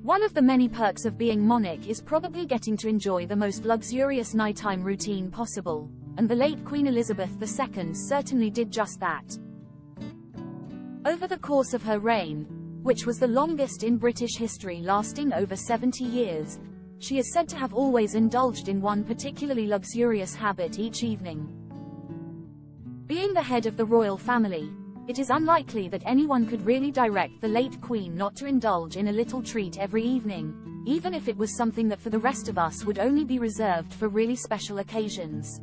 One of the many perks of being monarch is probably getting to enjoy the most luxurious nighttime routine possible, and the late Queen Elizabeth II certainly did just that. Over the course of her reign, which was the longest in British history, lasting over 70 years, she is said to have always indulged in one particularly luxurious habit each evening. Being the head of the royal family, it is unlikely that anyone could really direct the late Queen not to indulge in a little treat every evening, even if it was something that for the rest of us would only be reserved for really special occasions.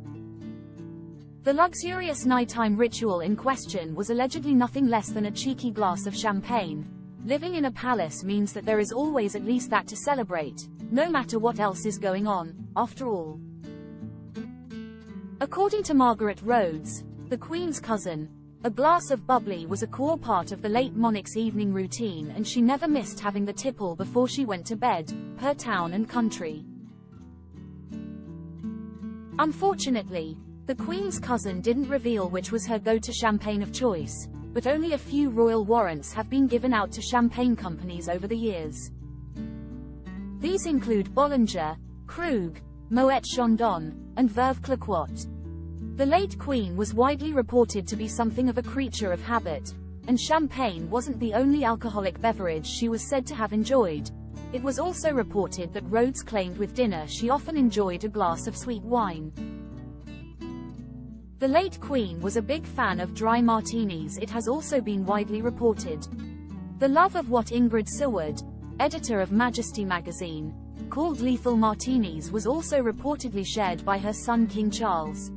The luxurious nighttime ritual in question was allegedly nothing less than a cheeky glass of champagne. Living in a palace means that there is always at least that to celebrate, no matter what else is going on, after all. According to Margaret Rhodes, the Queen's cousin, a glass of bubbly was a core part of the late monarch's evening routine, and she never missed having the tipple before she went to bed, per town and country. Unfortunately, the Queen's cousin didn't reveal which was her go-to champagne of choice, but only a few royal warrants have been given out to champagne companies over the years. These include Bollinger, Krug, Moet Chandon, and Veuve Clicquot. The late Queen was widely reported to be something of a creature of habit, and champagne wasn't the only alcoholic beverage she was said to have enjoyed. It was also reported that Rhodes claimed with dinner she often enjoyed a glass of sweet wine. The late Queen was a big fan of dry martinis. It has also been widely reported. The love of what Ingrid Seward, editor of Majesty magazine, called lethal martinis was also reportedly shared by her son King Charles.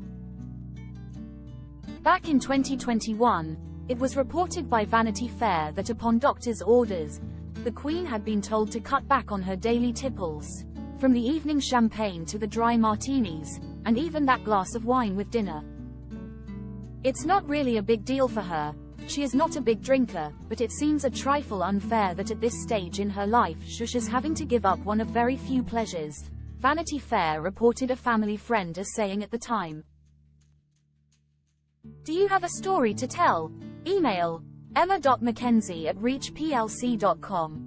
Back in 2021, it was reported by Vanity Fair that upon doctor's orders, the Queen had been told to cut back on her daily tipples, from the evening champagne to the dry martinis, and even that glass of wine with dinner. It's not really a big deal for her. She is not a big drinker, but it seems a trifle unfair that at this stage in her life she is having to give up one of very few pleasures, Vanity Fair reported a family friend as saying at the time. Do you have a story to tell? Email emma.mckenzie@reachplc.com